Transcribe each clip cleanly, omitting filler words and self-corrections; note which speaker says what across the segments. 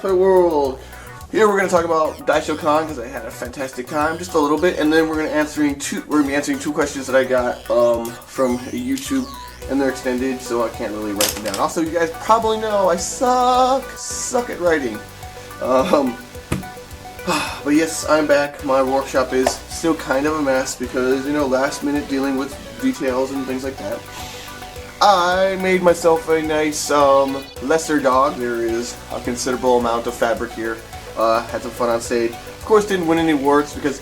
Speaker 1: cosplay world. Here we're going to talk about Daisho Con because I had a fantastic time, just a little bit, and then we're going to be answering two questions that I got from YouTube, and they're extended, so I can't really write them down. Also, you guys probably know I suck at writing. But yes, I'm back. My workshop is still kind of a mess because, you know, last minute dealing with details and things like that. I made myself a nice lesser dog. There is a considerable amount of fabric here. Had some fun on stage. Of course, didn't win any awards because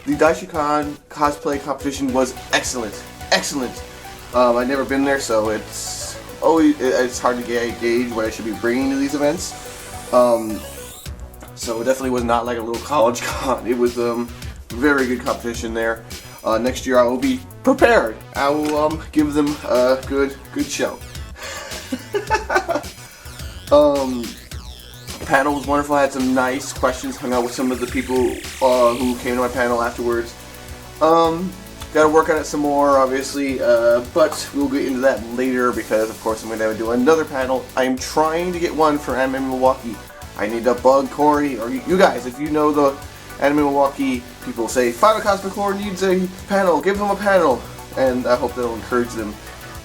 Speaker 1: the Daisho Con cosplay competition was excellent. Excellent. I've never been there, so it's hard to gauge what I should be bringing to these events. So it definitely was not like a little college con. It was very good competition there. Next year I will be prepared. I will give them a good show. The panel was wonderful. I had some nice questions. Hung out with some of the people who came to my panel afterwards. Got to work on it some more, obviously, but we'll get into that later because, of course, I'm going to do another panel. I am trying to get one for Anime Milwaukee. I need to bug Corey, or you guys, if you know the Anime Milwaukee people, say, Final Cosplay Corps needs a panel, give them a panel, and I hope that'll encourage them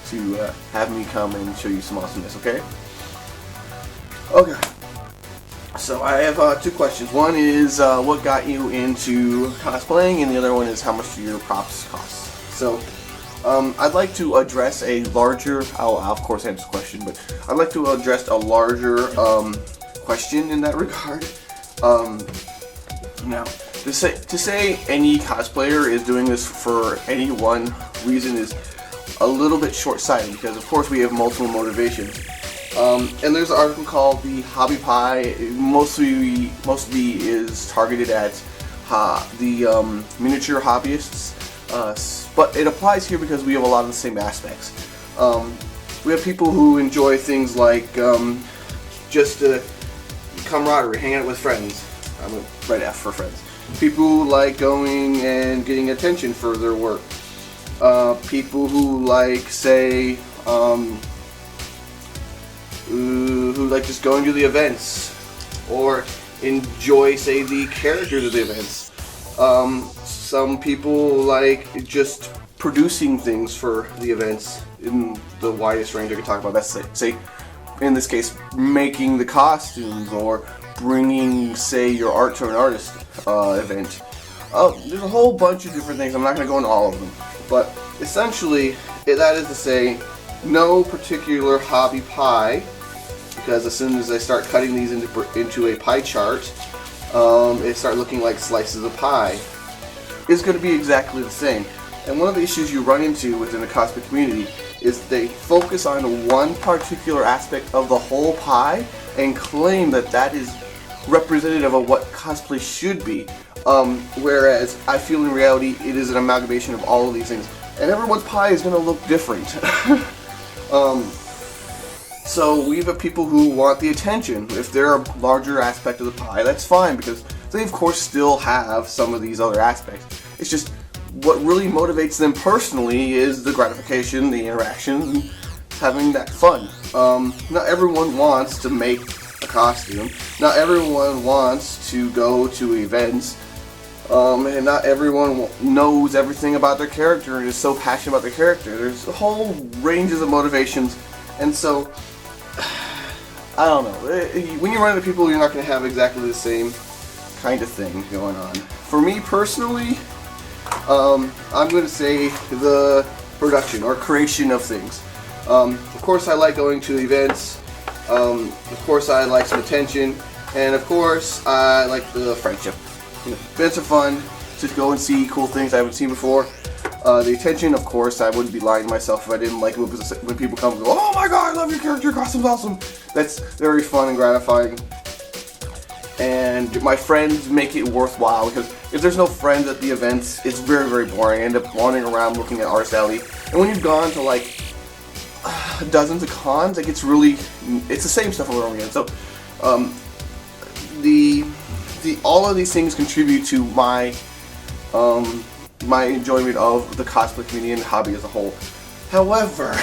Speaker 1: to have me come and show you some awesomeness, okay? Okay, so I have two questions. One is what got you into cosplaying, and the other one is how much do your props cost? So I'd like to address a larger, I'll of course answer the question, but I'd like to address a larger question in that regard. Now, to say any cosplayer is doing this for any one reason is a little bit short-sighted because, of course, we have multiple motivations. And there's an article called the Hobby Pie. Mostly is targeted at the miniature hobbyists, but it applies here because we have a lot of the same aspects. We have people who enjoy things like just camaraderie, hanging out with friends. I'm going to write F for friends. People who like going and getting attention for their work. People who like, say, who like just going to the events, or enjoy, say, the characters of the events. Some people like just producing things for the events in the widest range I could talk about. That's, say, in this case, making the costumes or bringing, say, your art to an artist event. There's a whole bunch of different things. I'm not going to go into all of them. But essentially, that is to say, no particular hobby pie, because as soon as I start cutting these into a pie chart, it start looking like slices of pie. It's going to be exactly the same. And one of the issues you run into within the cosplay community is they focus on one particular aspect of the whole pie and claim that that is representative of what cosplay should be. Whereas I feel in reality it is an amalgamation of all of these things. And everyone's pie is going to look different. So we have people who want the attention. If they're a larger aspect of the pie, that's fine because they of course still have some of these other aspects. It's just what really motivates them personally is the gratification, the interaction, and having that fun. Not everyone wants to make a costume. Not everyone wants to go to events. And not everyone knows everything about their character and is so passionate about their character. There's a whole ranges of motivations, and so I don't know. When you run into people, you're not going to have exactly the same kind of thing going on. For me personally, I'm going to say the production or creation of things. Of course, I like going to events. Of course, I like some attention, and of course, I like the friendship. You know, events are fun to go and see cool things I haven't seen before. The attention, of course, I wouldn't be lying to myself if I didn't like when people come and go, "Oh my God, I love your character, your costume's awesome." That's very fun and gratifying. And my friends make it worthwhile because if there's no friends at the events, it's very, very boring. I end up wandering around looking at Artist Alley. And when you've gone to like dozens of cons, like it's the same stuff over and over again. So all of these things contribute to my my enjoyment of the cosplay community and the hobby as a whole. However,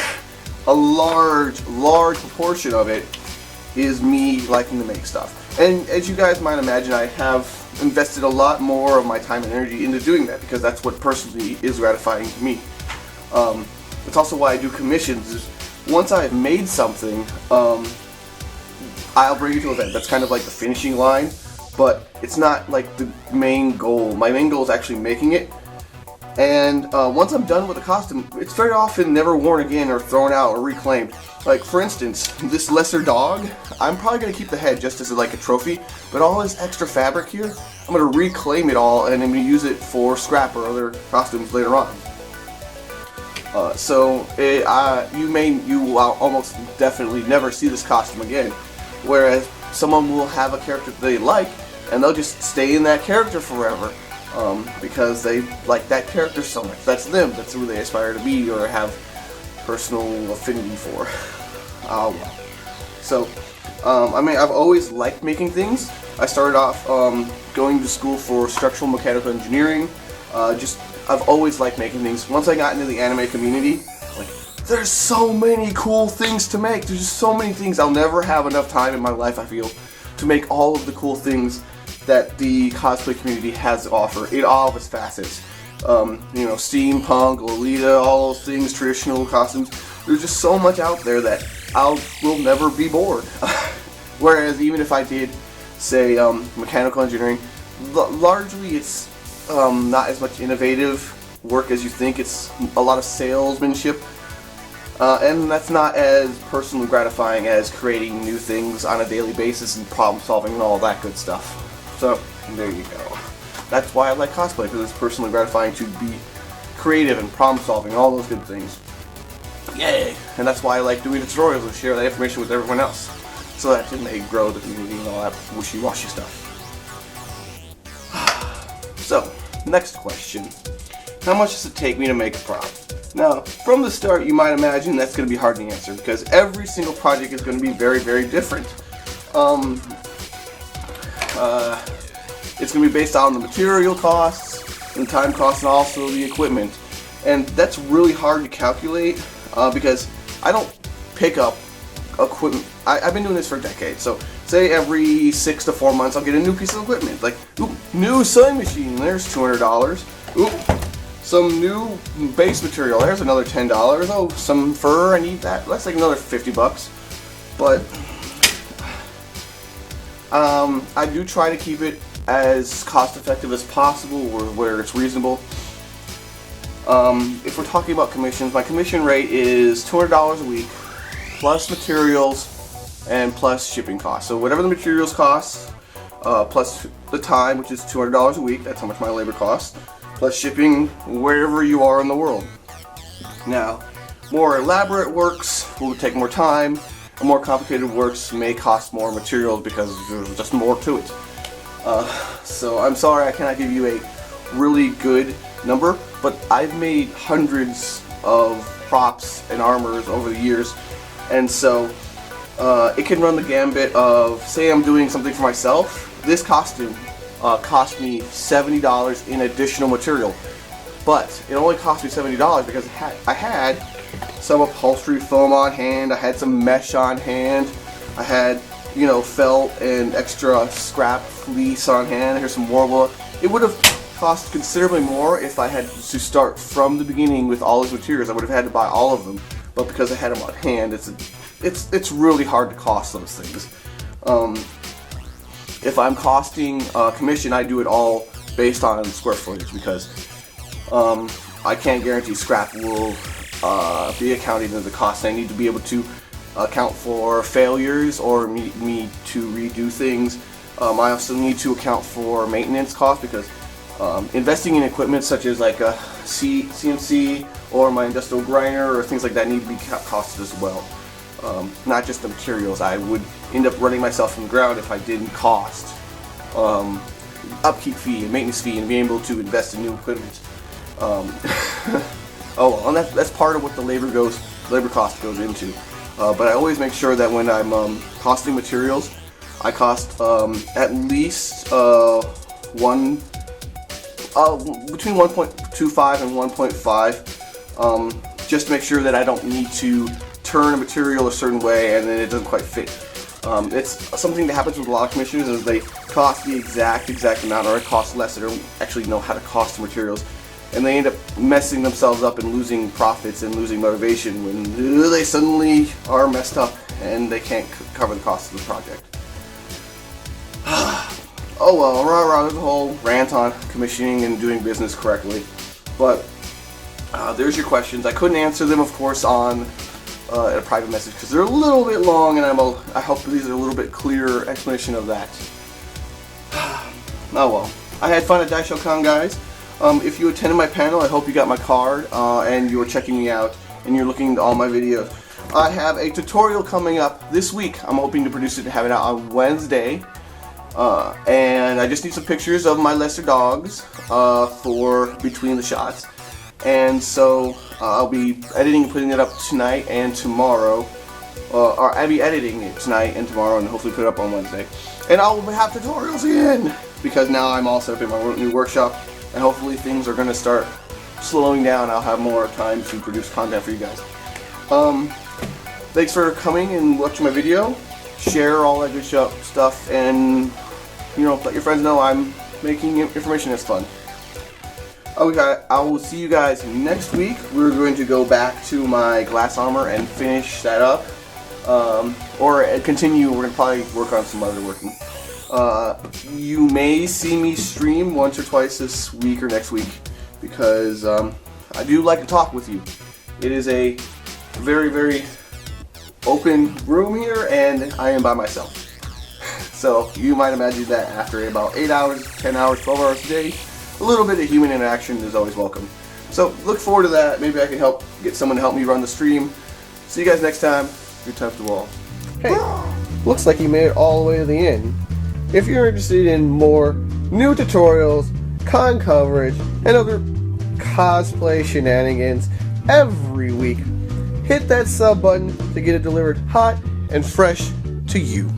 Speaker 1: a large proportion of it is me liking to make stuff. And as you guys might imagine, I have invested a lot more of my time and energy into doing that because that's what personally is gratifying to me. It's also why I do commissions. Is once I've made something, I'll bring it to an event. That's kind of like the finishing line, but it's not like the main goal. My main goal is actually making it. And once I'm done with the costume, it's very often never worn again or thrown out or reclaimed. Like, for instance, this lesser dog, I'm probably going to keep the head just as like a trophy, but all this extra fabric here, I'm going to reclaim it all and I'm going to use it for scrap or other costumes later on. You will almost definitely never see this costume again, whereas someone will have a character that they like and they'll just stay in that character forever. Because they like that character so much. That's them. That's who they aspire to be or have personal affinity for. Well. So, I've always liked making things. I started off going to school for structural mechanical engineering. I've always liked making things. Once I got into the anime community, like, there's so many cool things to make. There's just so many things. I'll never have enough time in my life, I feel, to make all of the cool things that the cosplay community has to offer in all of its facets. Steampunk, Lolita, all those things, traditional costumes. There's just so much out there that will never be bored. Whereas even if I did, say, mechanical engineering, largely it's not as much innovative work as you think. It's a lot of salesmanship. And that's not as personally gratifying as creating new things on a daily basis and problem solving and all that good stuff. So, there you go. That's why I like cosplay, because it's personally gratifying to be creative and problem solving and all those good things. Yay! And that's why I like doing tutorials and share that information with everyone else, so that it may grow the community and all that wishy-washy stuff. So, next question. How much does it take me to make a prop? Now, from the start, you might imagine that's going to be hard to answer, because every single project is going to be very, very different. It's going to be based on the material costs, and time costs, and also the equipment. And that's really hard to calculate because I don't pick up equipment. I've been doing this for decades, so say every 6 to 4 months I'll get a new piece of equipment. Like, ooh, new sewing machine, there's $200. Ooh, some new base material, there's another $10. Oh, some fur, I need that. That's like another $50. But I do try to keep it as cost effective as possible or where it's reasonable. If we're talking about commissions, my commission rate is $200 a week plus materials and plus shipping costs. So whatever the materials cost plus the time, which is $200 a week, that's how much my labor costs, plus shipping wherever you are in the world. Now, more elaborate works will take more time, and more complicated works may cost more materials because there's just more to it. So I'm sorry I cannot give you a really good number, but I've made hundreds of props and armors over the years, and so it can run the gambit of, say I'm doing something for myself, this costume cost me $70 in additional material, but it only cost me $70 because I had some upholstery foam on hand, I had some mesh on hand, I had, felt and extra scrap fleece on hand, here's some warble. It would have cost considerably more if I had to start from the beginning with all these materials. I would have had to buy all of them, but because I had them on hand, it's really hard to cost those things. If I'm costing commission, I do it all based on square footage because I can't guarantee scrap will be accounted into the cost. I need to be able to account for failures or me to redo things. I also need to account for maintenance costs because investing in equipment such as like a CNC or my industrial grinder or things like that need to be costed as well. Not just the materials. I would end up running myself from the ground if I didn't cost upkeep fee and maintenance fee and being able to invest in new equipment. Oh well, and that's part of what the labor cost goes into. But I always make sure that when I'm costing materials, I cost at least between 1.25 and 1.5, just to make sure that I don't need to turn a material a certain way and then it doesn't quite fit. It's something that happens with a lot of commissioners, is they cost the exact amount, or it costs less. They don't actually know how to cost the materials, and they end up messing themselves up and losing profits and losing motivation when they suddenly are messed up and they can't cover the cost of the project. Oh well, there's a whole rant on commissioning and doing business correctly. But there's your questions. I couldn't answer them, of course, on a private message because they're a little bit long, and I hope these are a little bit clearer explanation of that. Oh well. I had fun at Daisho Con, guys. If you attended my panel, I hope you got my card and you're checking me out and you're looking at all my videos. I have a tutorial coming up this week. I'm hoping to produce it and have it out on Wednesday. And I just need some pictures of my lesser dogs for between the shots. And so I'll be editing and putting it up tonight and tomorrow. Or I'll be editing it tonight and tomorrow and hopefully put it up on Wednesday. And I'll have tutorials again because now I'm all set up in my new workshop. And hopefully things are going to start slowing down. I'll have more time to produce content for you guys. Thanks for coming and watching my video. Share all that good stuff, and let your friends know I'm making information that's fun. Okay, I will see you guys next week. We're going to go back to my glass armor and finish that up, or continue. We're going to probably work on some other working. You may see me stream once or twice this week or next week because I do like to talk with you. It is a very open room here, and I am by myself. So you might imagine that after about 8 hours, 10 hours, 12 hours a day, a little bit of human interaction is always welcome. So look forward to that. Maybe I can get someone to help me run the stream. See you guys next time. Good times to all. Hey, looks like you made it all the way to the end. If you're interested in more new tutorials, con coverage, and other cosplay shenanigans every week, hit that sub button to get it delivered hot and fresh to you.